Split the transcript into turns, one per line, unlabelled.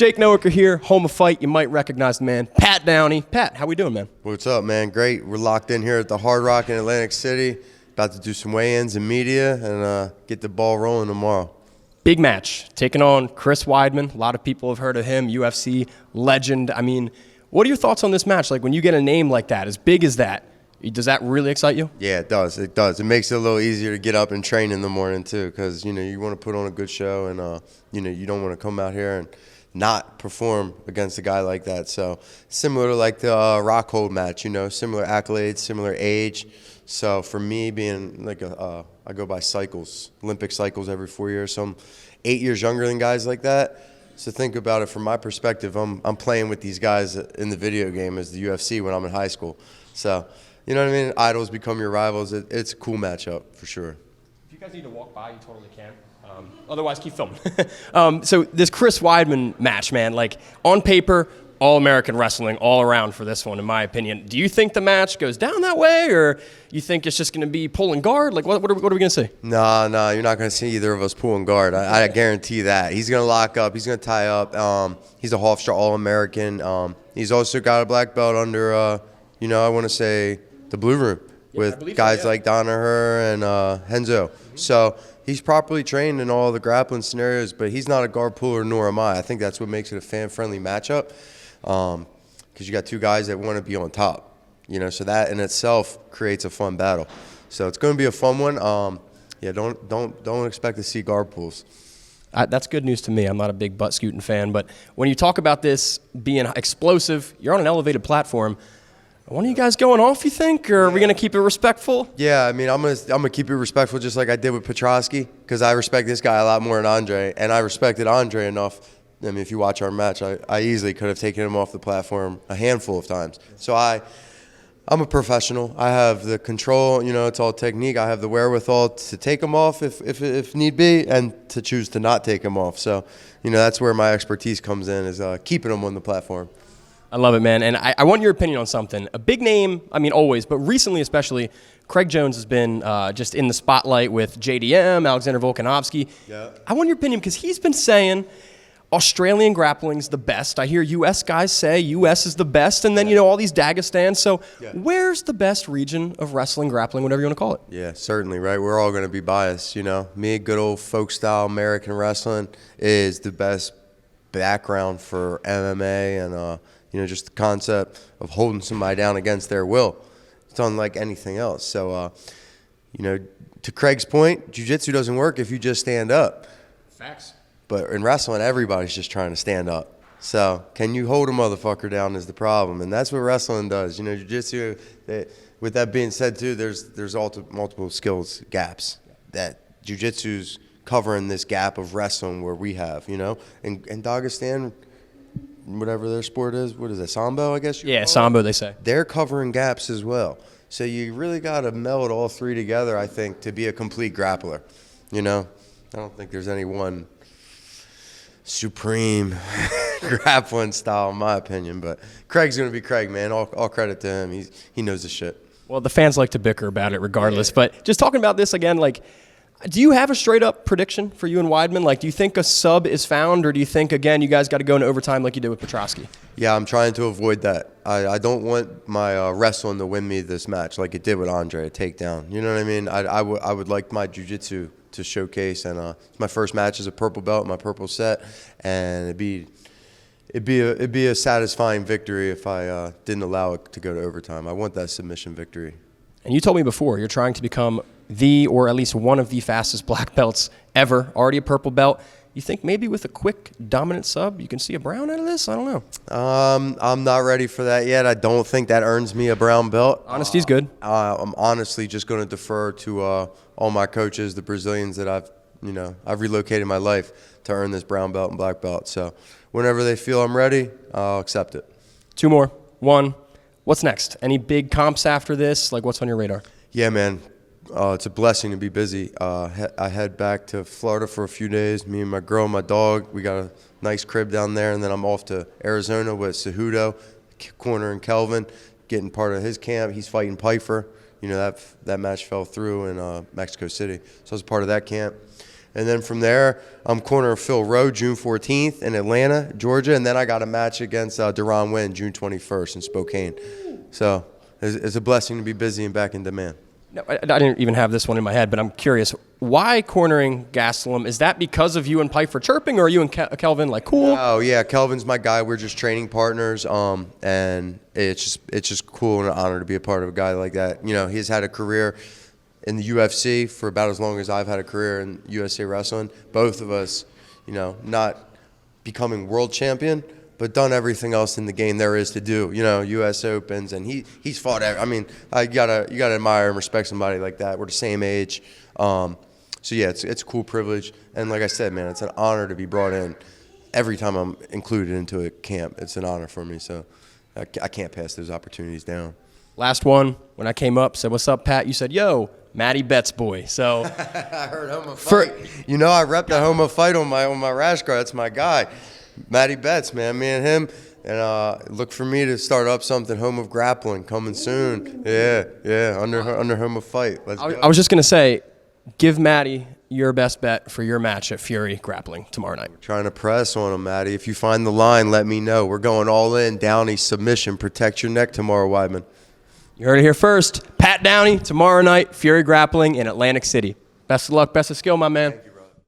Jake Noecker here, home of fight. You might recognize the man, Pat Downey. Pat, how we doing, man?
What's up, man? Great. We're locked in here at the Hard Rock in Atlantic City. About to do some weigh-ins and media and get the ball rolling tomorrow.
Big match, taking on Chris Weidman. A lot of people have heard of him, UFC legend. I mean, what are your thoughts on this match? Like, when you get a name like that, as big as that, does that really excite you?
Yeah, it does. It does. It makes it a little easier to get up and train in the morning, too, because, you want to put on a good show and, you don't want to come out here and not perform against a guy like that. So similar to like the Rockhold match, similar accolades, similar age. So for me, being like I go by cycles, Olympic cycles every 4 years. So I'm 8 years younger than guys like that. So think about it from my perspective. I'm playing with these guys in the video game as the UFC when I'm in high school. So you know what I mean? Idols become your rivals. It's a cool matchup for sure.
If you guys need to walk by, you totally can. Otherwise, keep filming. So this Chris Weidman match, man, like on paper, all-American wrestling all around for this one, in my opinion. Do you think the match goes down that way, or you think it's just going to be pulling guard? Like, what are we going to see?
No, you're not going to see either of us pulling guard. I guarantee that. He's going to lock up. He's going to tie up. He's a Hofstra All-American. He's also got a black belt under, I want to say the Blue Room with guys like Danaher and Henzo. So he's properly trained in all the grappling scenarios, but he's not a guard puller, nor am I. I think that's what makes it a fan-friendly matchup, because you got two guys that want to be on top. So that in itself creates a fun battle. So it's going to be a fun one. Don't expect to see guard pulls.
That's good news to me. I'm not a big butt scooting fan, but when you talk about this being explosive, you're on an elevated platform. One of you guys going off, you think, or are we going to keep it respectful?
Yeah, I mean, I'm gonna keep it respectful just like I did with Petrosky, because I respect this guy a lot more than Andre, and I respected Andre enough. I mean, if you watch our match, I easily could have taken him off the platform a handful of times. So I'm a professional. I have the control, it's all technique. I have the wherewithal to take him off if need be, and to choose to not take him off. So, that's where my expertise comes in, is keeping him on the platform.
I love it, man. And I want your opinion on something. A big name, I mean, always, but recently especially, Craig Jones has been just in the spotlight with JDM, Alexander Volkanovski. Yeah. I want your opinion because he's been saying Australian grappling's the best. I hear U.S. guys say U.S. is the best, and then, all these Dagestans. So where's the best region of wrestling, grappling, whatever you want to call it?
Yeah, certainly, right? We're all going to be biased, Me, good old folk-style American wrestling is the best background for MMA and, just the concept of holding somebody down against their will. It's unlike anything else. So, to Craig's point, jiu-jitsu doesn't work if you just stand up.
Facts.
But in wrestling, everybody's just trying to stand up. So can you hold a motherfucker down is the problem. And that's what wrestling does. Jiu-jitsu, with that being said, too, there's multiple skills gaps that jiu-jitsu's covering this gap of wrestling where we have, And Dagestan, whatever their sport is, what is it, Sambo, I guess?
Yeah, Sambo, they say.
They're covering gaps as well. So you really got to meld all three together, I think, to be a complete grappler. I don't think there's any one supreme grappling style, in my opinion. But Craig's going to be Craig, man. All credit to him. He knows the shit.
Well, the fans like to bicker about it regardless. Yeah. But just talking about this again, like, do you have a straight-up prediction for you and Weidman? Like, do you think a sub is found, or do you think, again, you guys got to go into overtime like you did with Petrosky?
Yeah, I'm trying to avoid that. I don't want my wrestling to win me this match like it did with Andre, a takedown. You know what I mean? I would like my jiu-jitsu to showcase, and it's my first match as a purple belt, my purple set, and it'd be a satisfying victory if I didn't allow it to go to overtime. I want that submission victory.
And you told me before, you're trying to become the, or at least one of the fastest black belts ever, already a purple belt. You think maybe with a quick, dominant sub, you can see a brown out of this? I don't know.
I'm not ready for that yet. I don't think that earns me a brown belt.
Honesty's good.
I'm honestly just going to defer to all my coaches, the Brazilians that I've relocated my life to earn this brown belt and black belt. So whenever they feel I'm ready, I'll accept it.
Two more. One, what's next? Any big comps after this? Like, what's on your radar?
Yeah, man. It's a blessing to be busy. I head back to Florida for a few days. Me and my girl and my dog, we got a nice crib down there. And then I'm off to Arizona with Cejudo, corner and Kelvin, getting part of his camp. He's fighting Pfeiffer. That match fell through in Mexico City. So I was part of that camp. And then from there, I'm corner Phil Rowe June 14th in Atlanta, Georgia. And then I got a match against Deron Winn June 21st in Spokane. So it's a blessing to be busy and back in demand.
No, I didn't even have this one in my head, but I'm curious. Why cornering Gastelum? Is that because of you and Piper chirping, or are you and Kelvin like cool?
Oh yeah, Kelvin's my guy. We're just training partners, and it's just cool and an honor to be a part of a guy like that. You know, he's had a career in the UFC for about as long as I've had a career in USA Wrestling. Both of us, you know, not becoming world champion, but done everything else in the game there is to do. You know, U.S. Opens, and he's fought. I mean, you gotta admire and respect somebody like that. We're the same age. So yeah, it's a cool privilege, and like I said, man, it's an honor to be brought in. Every time I'm included into a camp, it's an honor for me. So I can't pass those opportunities down.
Last one, when I came up, said, "What's up, Pat?" You said, "Yo, Matty Betts boy." So
I heard Homo Fight. You know, I rep the Homo Fight on my rash guard. That's my guy, Matty Betts, man. Me and him. And look for me to start up something, Home of Grappling, coming soon. Yeah, under Home of Fight. Let's go.
I was just going to say, give Matty your best bet for your match at Fury Grappling tomorrow night.
Trying to press on him, Matty. If you find the line, let me know. We're going all in. Downey submission. Protect your neck tomorrow, Weidman.
You heard it here first. Pat Downey tomorrow night, Fury Grappling in Atlantic City. Best of luck, best of skill, my man.